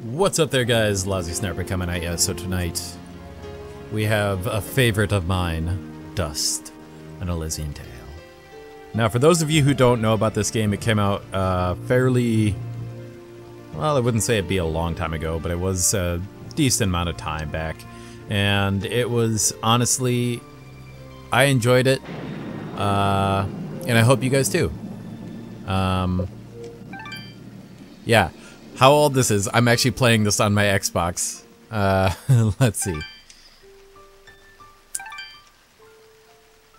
What's up there, guys? Lousy Sniper coming at ya. So tonight we have a favorite of mine, Dust, an Elysian tale. Now, for those of you who don't know about this game, it came out fairly, well, I wouldn't say it'd be a long time ago, but it was a decent amount of time back, and it was honestly, I enjoyed it, and I hope you guys too. Yeah. How old this is? I'm actually playing this on my Xbox. Let's see.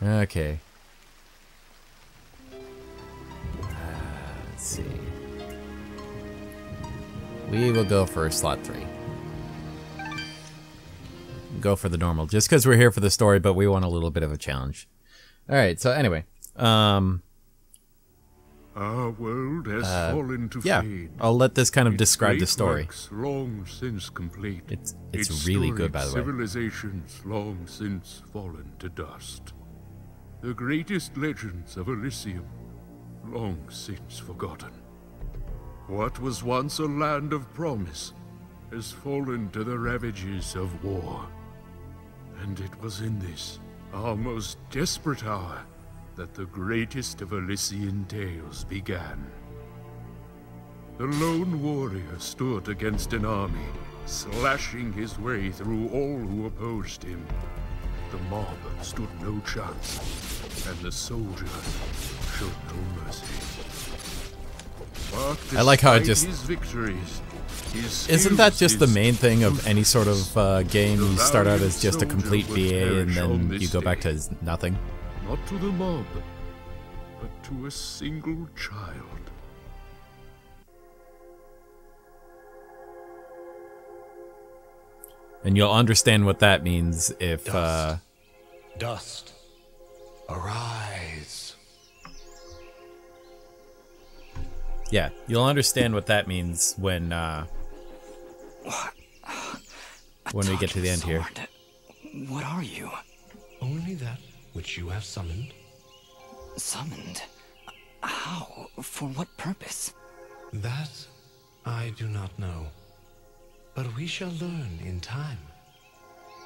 Okay. Let's see. We will go for slot 3. Go for the normal, just because we're here for the story, but we want a little bit of a challenge. Alright, so anyway. Our world has fallen to fade. I'll let this kind of describe the story. Long since complete. It's really good, by the way. Civilizations long since fallen to dust. The greatest legends of Elysium long since forgotten. What was once a land of promise has fallen to the ravages of war. And it was in this, our most desperate hour, that the greatest of Elysian tales began. The lone warrior stood against an army, slashing his way through all who opposed him. The mob stood no chance, and the soldier showed no mercy. But I like how it just... his victories, Isn't that just the main thing of any sort of game? You start out as just a complete BA and then you go back to nothing? Not to the mob, but to a single child. And you'll understand what that means if, Dust, arise. Yeah, you'll understand what that means when, when we get to the end here. What are you? Only that which you have summoned. Summoned? How? For what purpose? That I do not know. But we shall learn in time.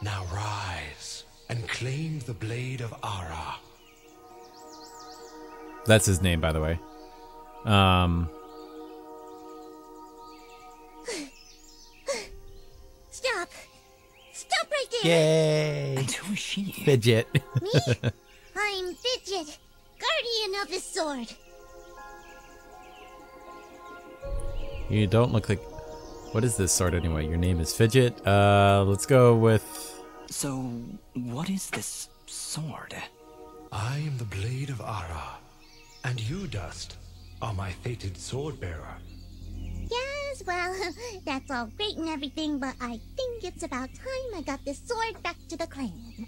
Now rise and claim the blade of Ara. That's his name, by the way. Stop! Stop right there! Yay! And who is she? Fidget. Me? I'm Fidget, guardian of the sword. You don't look like... What is this sword anyway? Your name is Fidget. Let's go with... So, what is this sword? I am the blade of Ara, and you, Dust, are my fated sword bearer. Yes, well, that's all great and everything, but I think it's about time I got this sword back to the clan.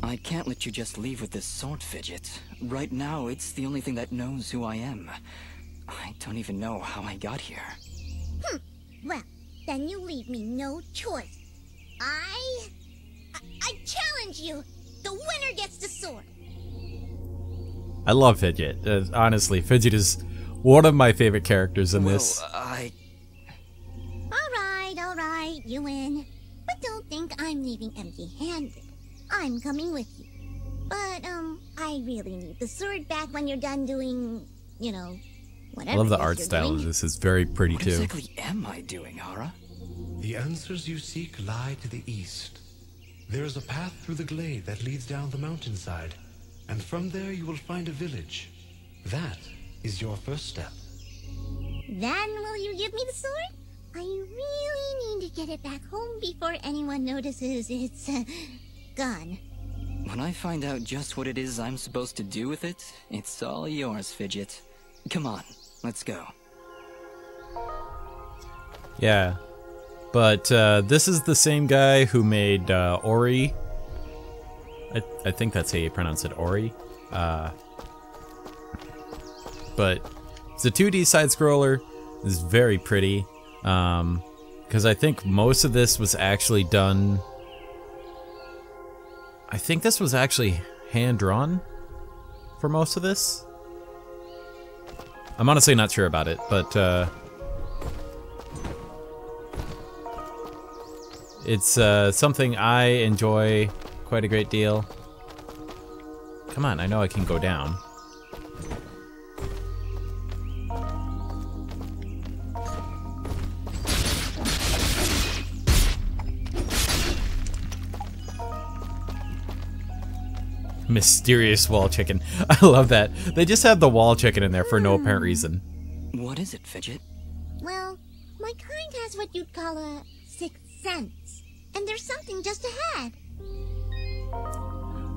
I can't let you just leave with this sword, Fidget. Right now, it's the only thing that knows who I am. I don't even know how I got here. Well, then you leave me no choice. I challenge you! The winner gets the sword! I love Fidget. Honestly, Fidget is one of my favorite characters in this. Alright, you win. But don't think I'm leaving empty-handed. I'm coming with you. But, I really need the sword back when you're done doing, you know, whatever. I love the art style of this. It's very pretty, what too. What exactly am I doing, Ara? The answers you seek lie to the east. There is a path through the glade that leads down the mountainside, and from there you will find a village. That is your first step. Then will you give me the sword? I really need to get it back home before anyone notices it's, gone. When I find out just what it is I'm supposed to do with it, it's all yours, Fidget. Come on, let's go. Yeah. But this is the same guy who made Ori. I think that's how you pronounce it, Ori. But it's a 2D side-scroller. It's very pretty. Because I think most of this was actually done... I think this was actually hand-drawn for most of this. I'm honestly not sure about it, but It's something I enjoy quite a great deal. Come on, I know I can go down. Mysterious wall chicken. I love that. They just have the wall chicken in there for no apparent reason. What is it, Fidget? Well, my kind has what you'd call a sixth sense. And there's something just ahead.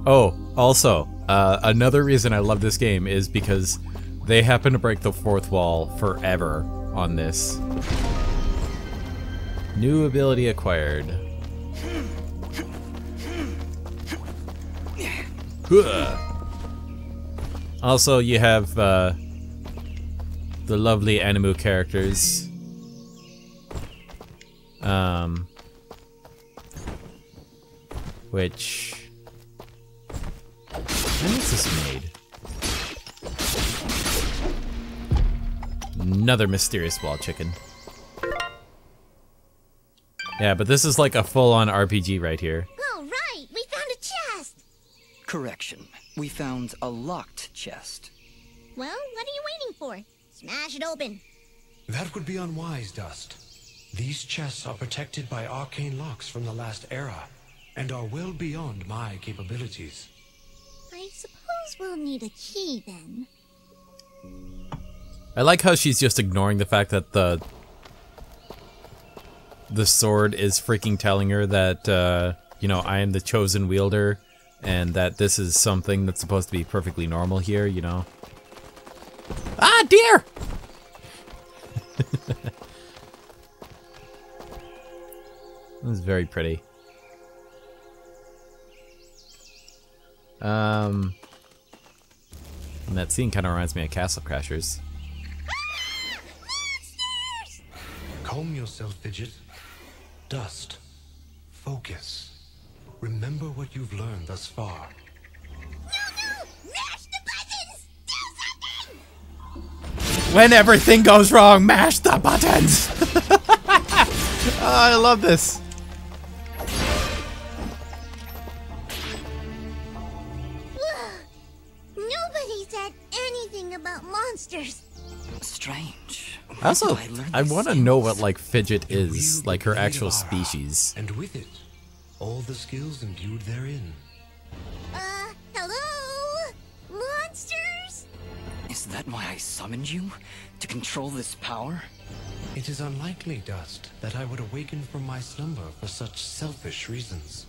Oh, also, another reason I love this game is because they happen to break the fourth wall forever on this. New ability acquired. Also, you have the lovely Animu characters. Which... when is this made? Another mysterious wall chicken. Yeah, but this is like a full-on RPG right here. All right, we found a chest. Correction. We found a locked chest. Well, what are you waiting for? Smash it open. That would be unwise, Dust. These chests are protected by arcane locks from the last era, and are well beyond my capabilities. I suppose we'll need a key then. I like how she's just ignoring the fact that the sword is freaking telling her that, you know, I am the chosen wielder, and that this is something that's supposed to be perfectly normal here, you know? Ah, dear! This is very pretty. And that scene kind of reminds me of Castle Crashers. Monsters! Calm yourself, Fidget. Dust. Focus. Remember what you've learned thus far. No! Mash the buttons! Do something! When everything goes wrong, mash the buttons! Oh, I love this. Nobody said anything about monsters. Strange. Also, Where did learn I these want to know skills? what, like, Fidget is, Wield like the her blade actual of Ara, species. And with it, all the skills imbued therein. Hello? Monsters? Is that why I summoned you? To control this power? It is unlikely, Dust, that I would awaken from my slumber for such selfish reasons.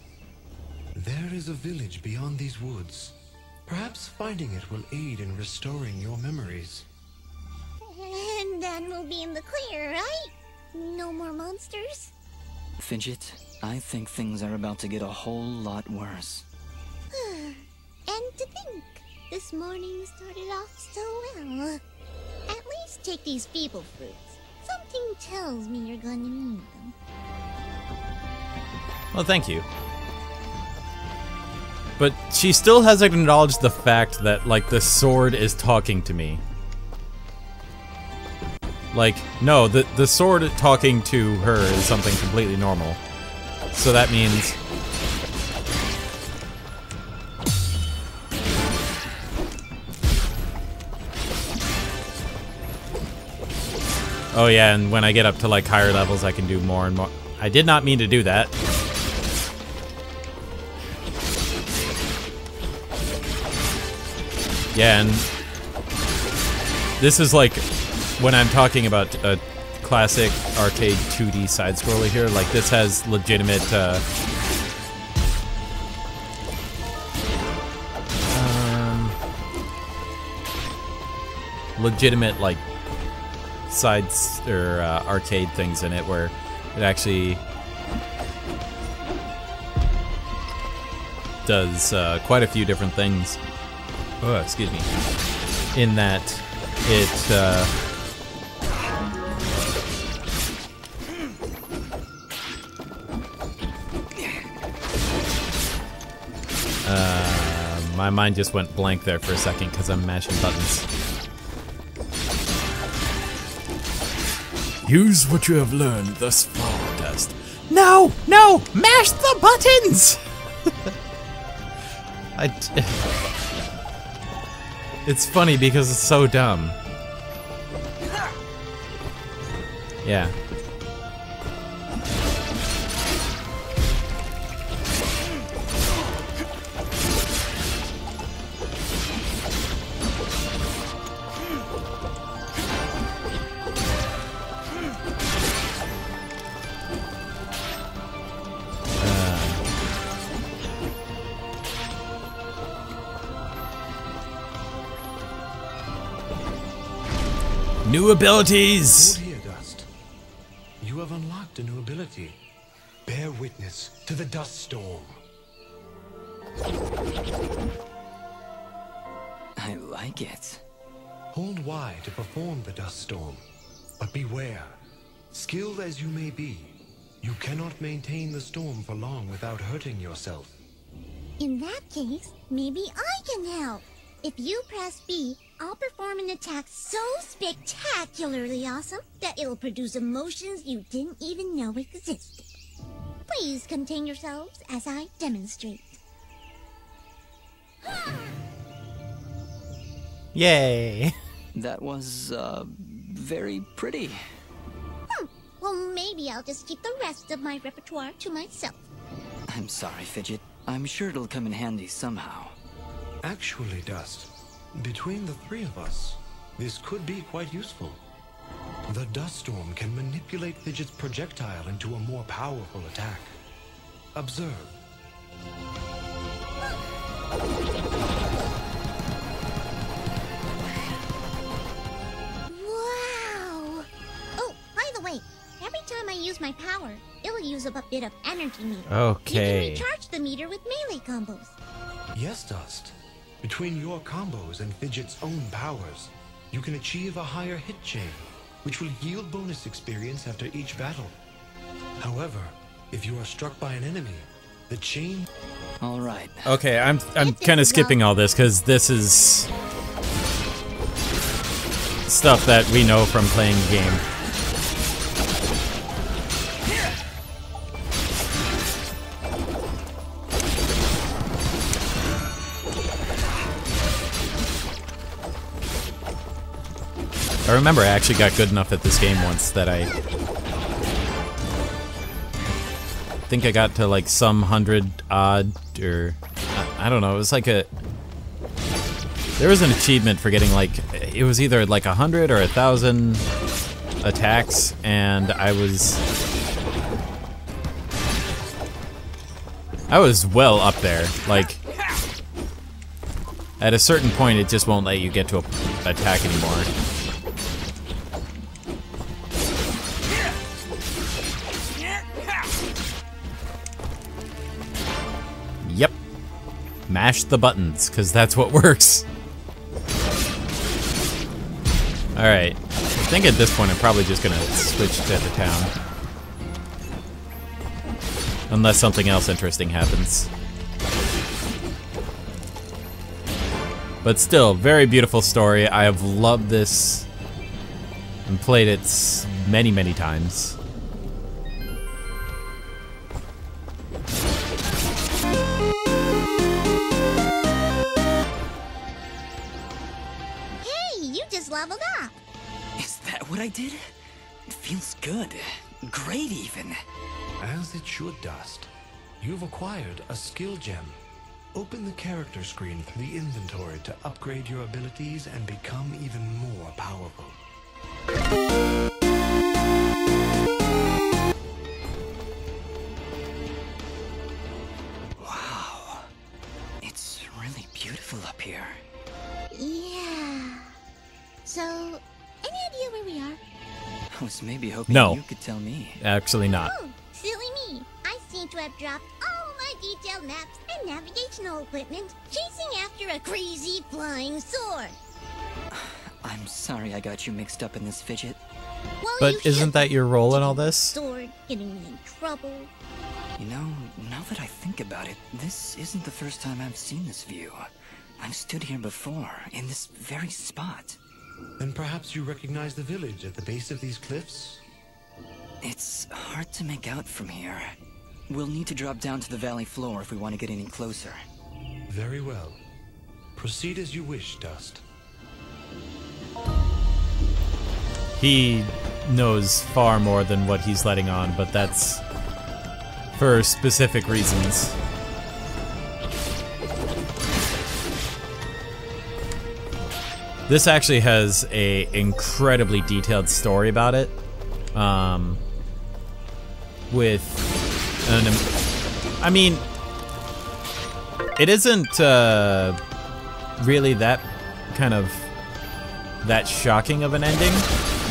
There is a village beyond these woods. Perhaps finding it will aid in restoring your memories. And then we'll be in the clear, right? No more monsters? Fidget, I think things are about to get a whole lot worse. And to think, this morning started off so well. At least take these feeble fruits. Something tells me you're gonna need them. Well, thank you. But she still hasn't acknowledged the fact that, like, the sword is talking to me. Like, no, the sword talking to her is something completely normal. So that means... oh yeah, and when I get up to, like, higher levels, I can do more and more. I did not mean to do that. Yeah, and this is like when I'm talking about a classic arcade 2D side-scroller here, like this has legitimate legitimate like sides or arcade things in it where it actually does quite a few different things. Oh, excuse me. In that it my mind just went blank there for a second because I'm mashing buttons. Use what you have learned thus far, Dust. No! No! Mash the buttons! It's funny because it's so dumb. Yeah. New abilities! Hold here, Dust. You have unlocked a new ability. Bear witness to the dust storm. I like it. Hold Y to perform the dust storm. But beware. Skilled as you may be, you cannot maintain the storm for long without hurting yourself. In that case, maybe I can help. If you press B, I'll perform an attack so spectacularly awesome that it'll produce emotions you didn't even know existed. Please contain yourselves as I demonstrate. Yay! That was, very pretty. Well, maybe I'll just keep the rest of my repertoire to myself. I'm sorry, Fidget. I'm sure it'll come in handy somehow. Actually, Dust, between the three of us, this could be quite useful. The dust storm can manipulate Fidget's projectile into a more powerful attack. Observe. Wow! Oh, by the way, every time I use my power, it'll use up a bit of energy meter. Okay. You can recharge the meter with melee combos. Yes, Dust. Between your combos and Fidget's own powers, you can achieve a higher hit chain, which will yield bonus experience after each battle. However, if you are struck by an enemy, the chain... All right. Okay, I'm kind of skipping all this because this is stuff that we know from playing the game. I remember I actually got good enough at this game once that I think I got to like some 100 odd, or I don't know, it was like there was an achievement for getting like, it was either like 100 or 1,000 attacks, and I was well up there. Like, at a certain point it just won't let you get to a attack anymore. Yep. Mash the buttons, because that's what works. Alright. I think at this point I'm probably just gonna switch to the town. Unless something else interesting happens. But still, very beautiful story. I have loved this and played it many, many times. Leveled up. Is that what I did? It feels good. Great, even. As it should, Dust. You've acquired a skill gem. Open the character screen through the inventory to upgrade your abilities and become even more powerful. Wow. It's really beautiful up here. Yeah. So, any idea where we are? I was maybe hoping you could tell me. Actually not. Oh, silly me. I seem to have dropped all my detailed maps and navigational equipment chasing after a crazy flying sword. I'm sorry I got you mixed up in this, Fidget. Well, But isn't that your role in all this? Sword getting me in trouble. You know, now that I think about it, this isn't the first time I've seen this view. I've stood here before, in this very spot. Then perhaps you recognize the village at the base of these cliffs? It's hard to make out from here. We'll need to drop down to the valley floor if we want to get any closer. Very well. Proceed as you wish, Dust. He knows far more than what he's letting on, but that's for specific reasons. This actually has a incredibly detailed story about it. I mean, it isn't really that kind of that shocking of an ending,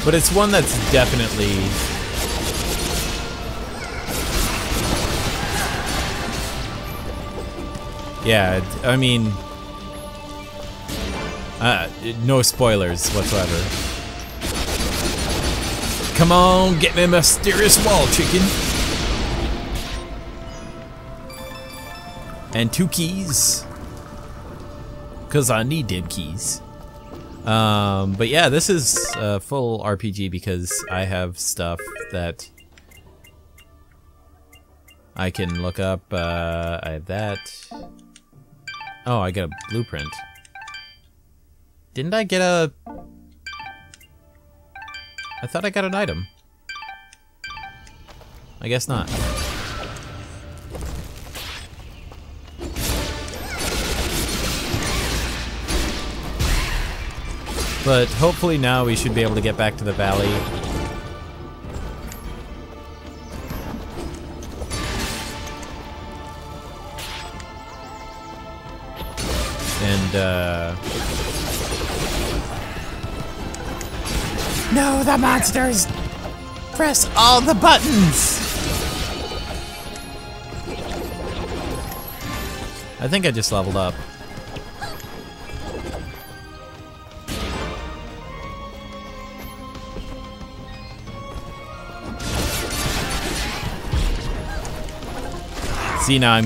but it's one that's definitely yeah, I mean, no spoilers whatsoever. Come on, get me mysterious wall chicken. And 2 keys. Cause I need them keys. But yeah, this is a full RPG because I have stuff that I can look up. I have that. Oh, I got a blueprint. Didn't I get a... I thought I got an item. I guess not. But hopefully now we should be able to get back to the valley. And, no, the monsters! Press all the buttons! I think I just leveled up. See, now I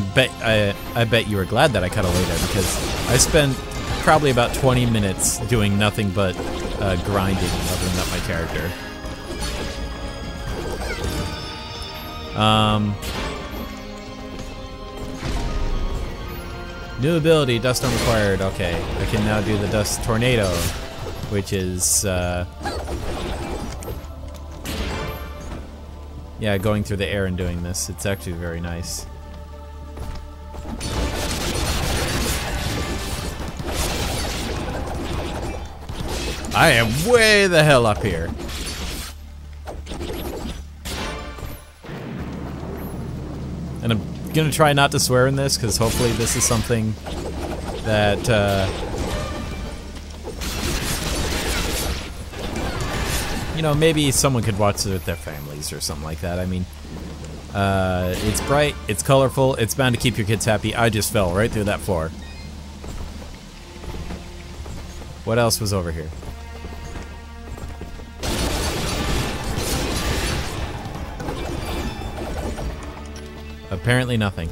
bet you were glad that I cut away there because I spent probably about 20 minutes doing nothing but grinding, leveling up my character. New ability, dust unrequired. Okay, I can now do the dust tornado, which is yeah, going through the air and doing this. It's actually very nice. I am way the hell up here. And I'm gonna try not to swear in this, because hopefully this is something that, you know, maybe someone could watch it with their families or something like that. I mean, it's bright, it's colorful, it's bound to keep your kids happy. I just fell right through that floor. What else was over here? Apparently nothing.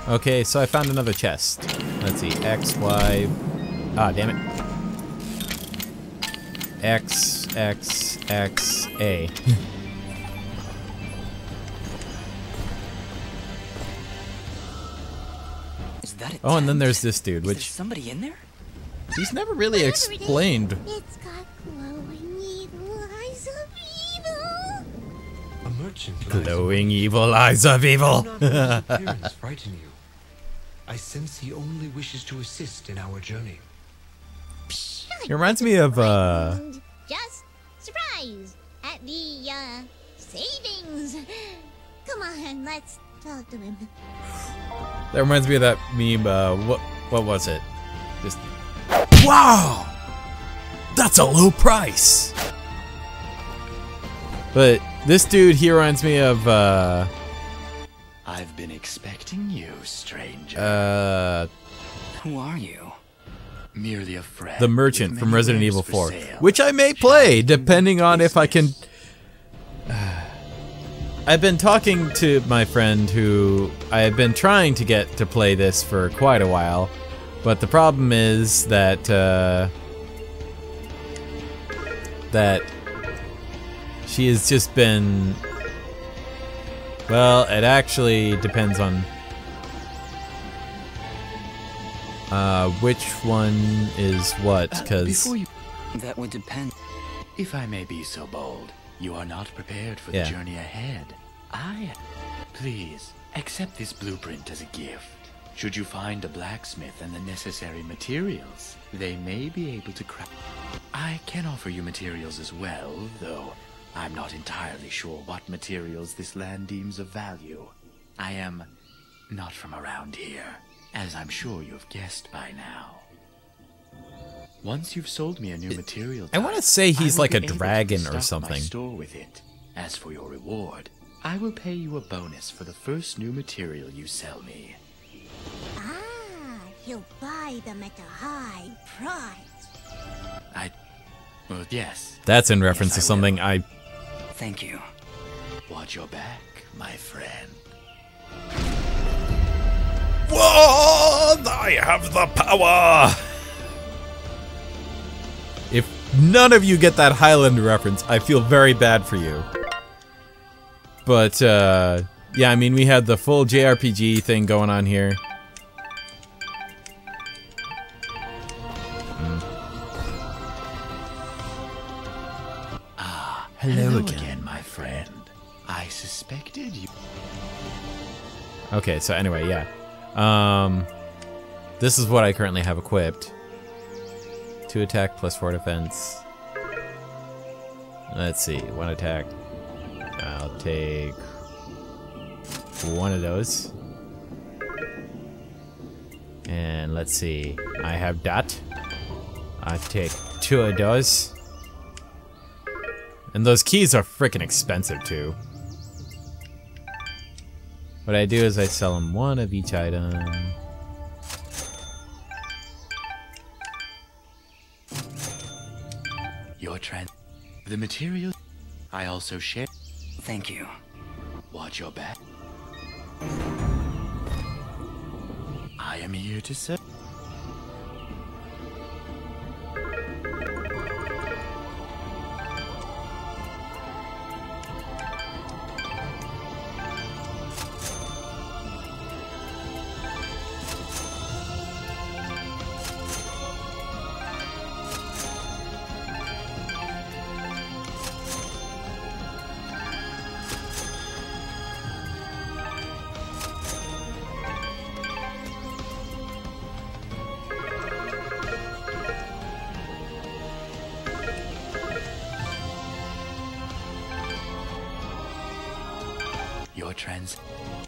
Okay, so I found another chest. Let's see, X, Y... Ah, damn it. X, X, X, A. Is that a Oh, and then tent? there's this dude, Is there which... somebody in there? He's never really explained. It's got glowing evil eyes of evil. A merchant lies Glowing evil eyes of evil. Do not let his appearance frighten you. I sense he only wishes to assist in our journey. It reminds me of, And just surprise at the, savings. Come on, let's talk to him. That reminds me of that meme, what was it? Just... Wow! That's a low price! But this dude here reminds me of, I've been expecting you, stranger. Who are you? Merely a friend. the merchant with from many Resident wares Evil for 4. sale. Which I may play, depending on if I can... I've been talking to my friend who I have been trying to get to play this for quite a while, but the problem is that that she has just been... Well, it actually depends on which one is what, because... That would depend. If I may be so bold, you are not prepared for Yeah. the journey ahead. Please, accept this blueprint as a gift. Should you find a blacksmith and the necessary materials, they may be able to craft. I can offer you materials as well, though I'm not entirely sure what materials this land deems of value. I am not from around here, as I'm sure you've guessed by now. Once you've sold me a new material, I want to say he's like a be able to dragon or stock my something. store with it. As for your reward, I will pay you a bonus for the first new material you sell me. Ah, he'll buy them at a high price. Well, yes. That's in reference Yes, to I something will. I... Thank you. Watch your back, my friend. Whoa! I have the power! If none of you get that Highlander reference, I feel very bad for you. But, yeah, I mean, we had the full JRPG thing going on here. Hello again, my friend. I suspected you. Okay, so anyway, yeah. This is what I currently have equipped. 2 attack plus 4 defense. Let's see, 1 attack. I'll take 1 of those. And let's see, I have that. I take 2 of those. And those keys are freaking expensive too. What I do is I sell them 1 of each item. The material I also share. Thank you. Watch your back. I am here to serve.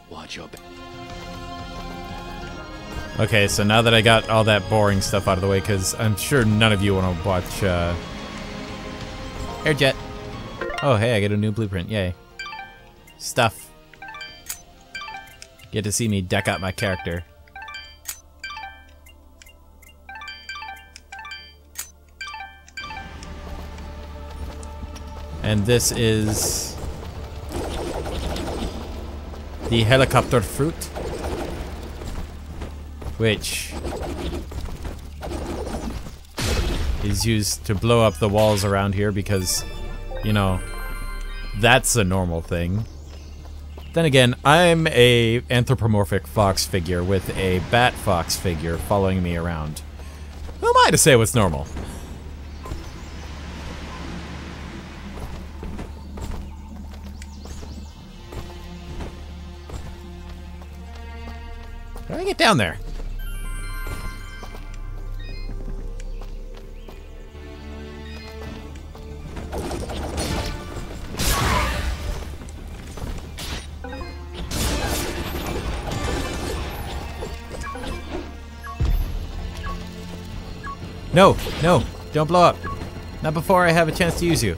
Watch your back. Okay, so now that I got all that boring stuff out of the way, because I'm sure none of you want to watch Airjet. Oh, hey, I get a new blueprint. Yay. Stuff. Get to see me deck out my character. And this is the helicopter fruit, which is used to blow up the walls around here because, you know, that's a normal thing. Then again, I'm a anthropomorphic fox figure with a bat fox figure following me around. Who am I to say what's normal? How do I get down there? No, no, don't blow up. Not before I have a chance to use you.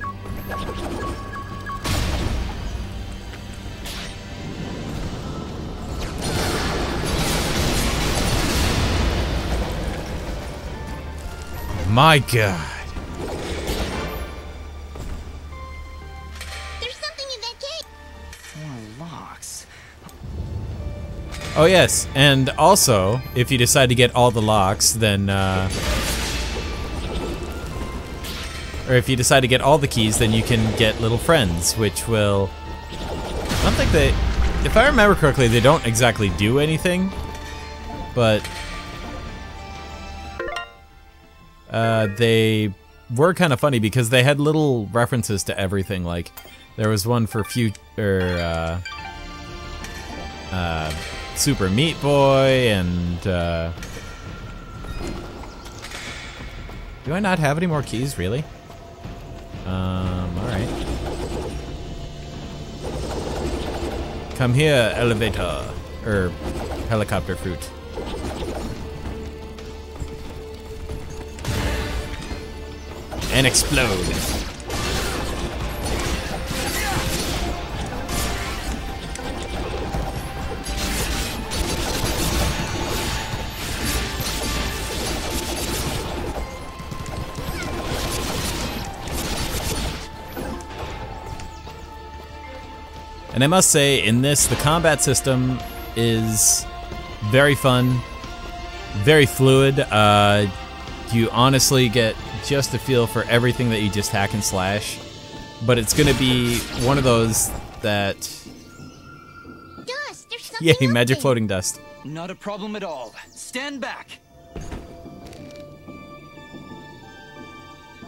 My God. There's something in that cave. 4 locks. Oh yes, and also, if you decide to get all the locks, then, or or if you decide to get all the keys, then you can get little friends, which will... I don't think they... If I remember correctly, they don't exactly do anything, but... they were kind of funny because they had little references to everything, like... There was one for Super Meat Boy, and, do I not have any more keys, really? Alright. Come here, elevator. Or, helicopter fruit. And explode. And I must say, in this, the combat system is very fun, very fluid. You honestly get just a feel for everything that you just hack and slash. But it's gonna be one of those that... Dust, there's something Yay, magic there. floating dust. Not a problem at all. Stand back.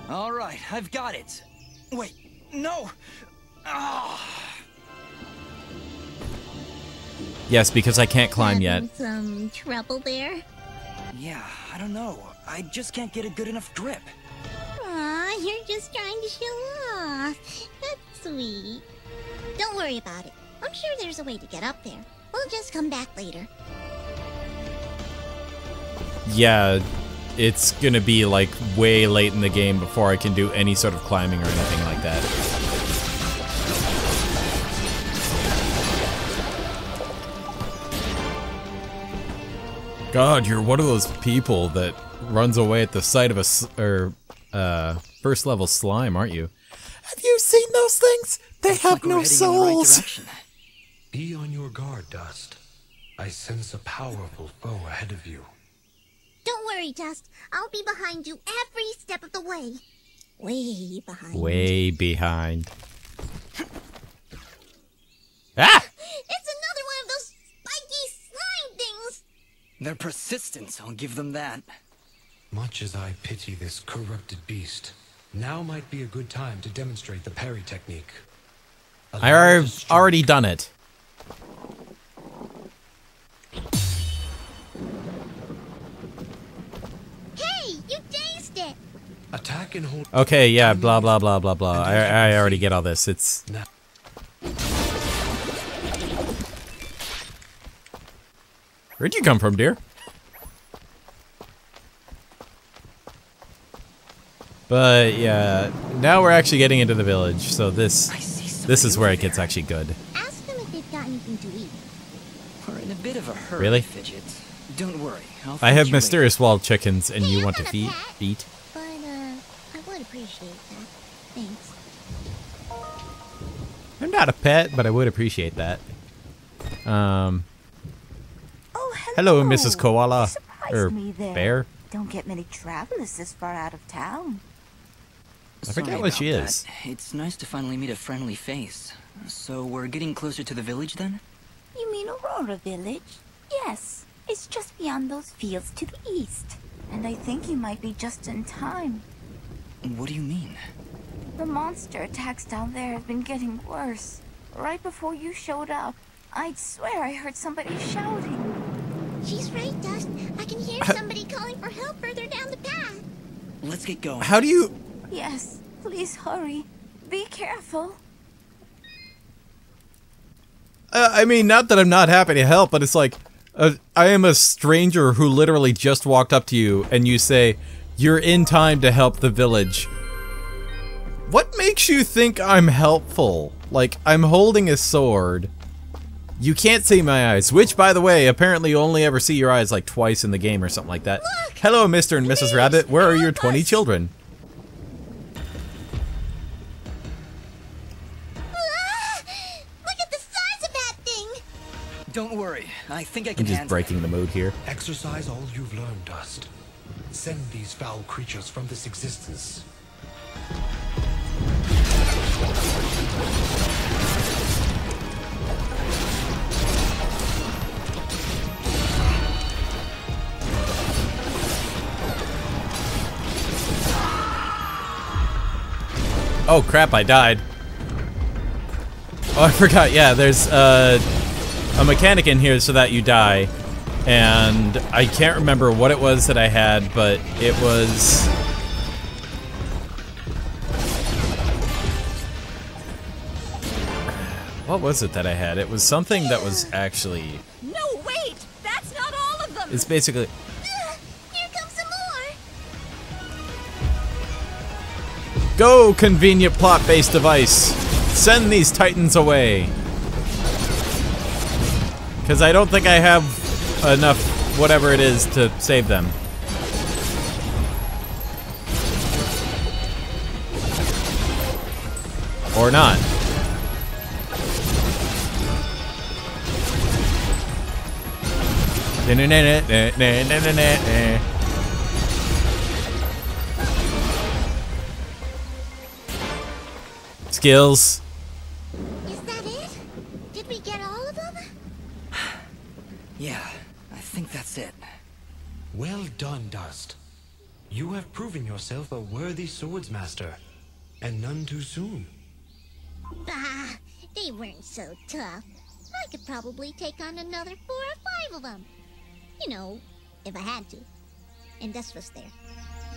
All right, I've got it. Wait, no. Ah. Yes, because I can't climb yet. Having some trouble there? Yeah, I don't know. I just can't get a good enough grip. Aw, you're just trying to show off. That's sweet. Don't worry about it. I'm sure there's a way to get up there. We'll just come back later. Yeah, it's gonna be like way late in the game before I can do any sort of climbing or anything like that. God, you're one of those people that runs away at the sight of a first level slime, aren't you? Have you seen those things? They Looks have like we're no heading in the right souls. direction. Be on your guard, Dust. I sense a powerful foe ahead of you. Don't worry, Dust. I'll be behind you every step of the way. Way behind. Way behind. Ah! It's another one of those spiky slime things. They're persistent, I'll give them that. Much as I pity this corrupted beast, now might be a good time to demonstrate the parry technique. I've already done it. Hey, you dazed it. Attack and hold. Okay, yeah, blah, blah, blah, blah, blah. I already get all this. It's... Now, Where'd you come from, dear? But, yeah, now we're actually getting into the village, so this is where it gets actually good. Ask them if they've got anything to eat. We're in a bit of a hurry, Really? Fidget. Don't worry, I'll I have feed you mysterious wild chickens, and Hey, you I'm want to not a pet. eat? But, I would appreciate that. Thanks. I'm not a pet, but I would appreciate that. Oh, Hello, Mrs. Koala. Surprised me there. Bear. Don't get many travelers this far out of town. I forget Sorry what she about is. that. It's nice to finally meet a friendly face. So we're getting closer to the village then? You mean Aurora Village? Yes, it's just beyond those fields to the east. And I think you might be just in time. What do you mean? The monster attacks down there have been getting worse. Right before you showed up, I'd swear I heard somebody shouting. She's right, Dust. I can hear somebody calling for help further down the path. Let's get going. How do you... Yes, please hurry. Be careful. I mean, not that I'm not happy to help, but it's like... I am a stranger who literally just walked up to you, and you say, you're in time to help the village. What makes you think I'm helpful? Like, I'm holding a sword. You can't see my eyes, which, by the way, apparently you only ever see your eyes like twice in the game or something like that. Look! Hello, Mr. and Mrs. Rabbit. Where are your 20 us! children? Ah! Look at the size of that thing. Don't worry, I think I I'm can just handle breaking the mood here. exercise all you've learned, Dust. Send these foul creatures from this existence. Oh crap, I died. Oh, I forgot, yeah, there's a mechanic in here so that you die. And I can't remember what it was that I had, but it was... What was it that I had? It was something that was actually... No, wait! That's not all of them! It's basically... Here comes some more! Go, convenient plot-based device! Send these titans away! Because I don't think I have enough whatever it is to save them. Or not. Skills. Is that it? Did we get all of them? Yeah, I think that's it. Well done, Dust. You have proven yourself a worthy swordsmaster, and none too soon. Bah, they weren't so tough. I could probably take on another 4 or 5 of them. You know, if I had to. And Dust was there.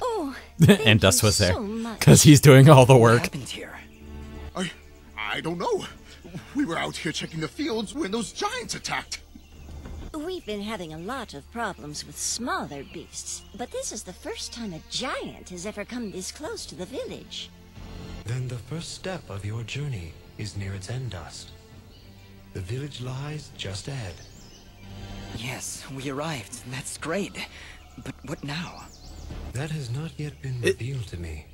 Oh, And Dust was there. so much. Because he's doing all the What work. happened here? I don't know. We were out here checking the fields when those giants attacked. We've been having a lot of problems with smaller beasts, but this is the first time a giant has ever come this close to the village. Then the first step of your journey is near its end, Dust. The village lies just ahead. Yes, we arrived. That's great. But what now? That has not yet been revealed to me.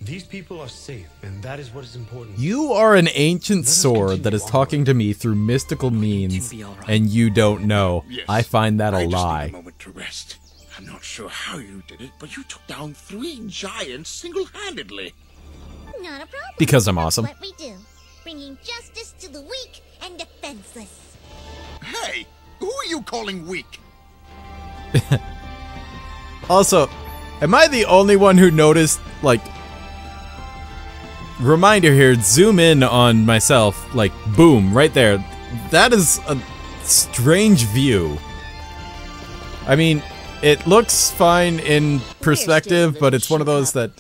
These people are safe, and that is what is important. You are an ancient sword that is talking to me through mystical means, be all right. and you don't know. Yes. I find that a I just need lie. a moment to rest. I'm not sure how you did it, but you took down 3 giants single-handedly. Not a problem. Because I'm awesome. That's what we do. Bringing justice to the weak and defenseless. Hey, who are you calling weak? Also, am I the only one who noticed, like... Reminder here, zoom in on myself, like, boom, right there. That is a strange view. I mean, it looks fine in perspective, but it's one of those that...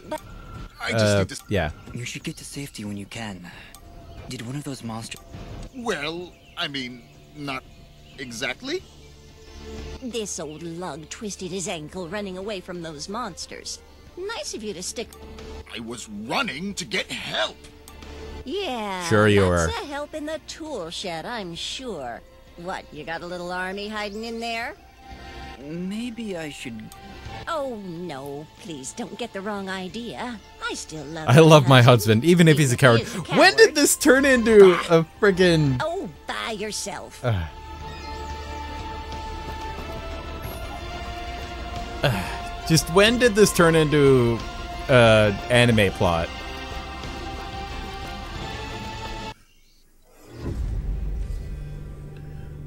I just need to... yeah. You should get to safety when you can. Did one of those monsters... Well, I mean, not exactly. This old lug twisted his ankle running away from those monsters. Nice of you to stick... I was running to get help. Yeah, Sure you were. lots of help in the tool shed, I'm sure. What, you got a little army hiding in there? Maybe I should... Oh, no, please don't get the wrong idea. I still love I love my husband, even if he's a coward. He is a When did coward. this turn into a friggin... Oh, by yourself. Just when did this turn into anime plot?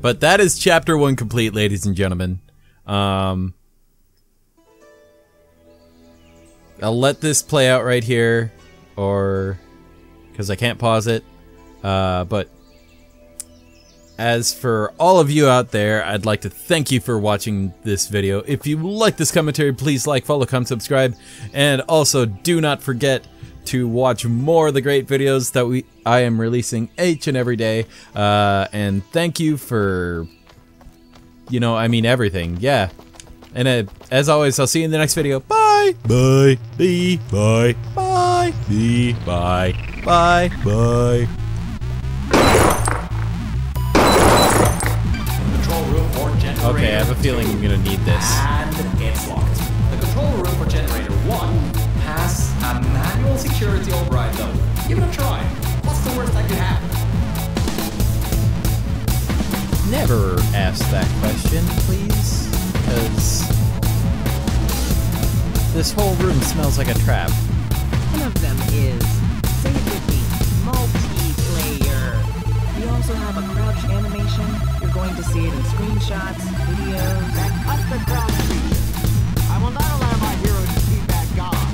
But that is chapter 1 complete, ladies and gentlemen. I'll let this play out right here, or because I can't pause it. But as for all of you out there, I'd like to thank you for watching this video. If you like this commentary, please like, follow, comment, subscribe, and also do not forget to watch more of the great videos that I am releasing each and every day. And thank you for, you know, I mean everything. Yeah. And as always, I'll see you in the next video. Bye. Bye. Bye. Bye. Bye. Bye. Bye. Bye. Control room for generator. Okay, I have a feeling I'm gonna need this. And it's locked. The control room for generator 1 has a manual security override though. Give it a try. What's the worst that could happen? Never ask that question, please, because this whole room smells like a trap. One of them is, say it with me, multiplayer. We also have a crouch animation. You're going to see it in screenshots, videos. That cut the crouch feature. I will not allow my hero to see that god.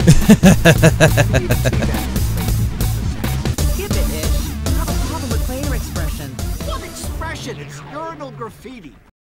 Eternal graffiti.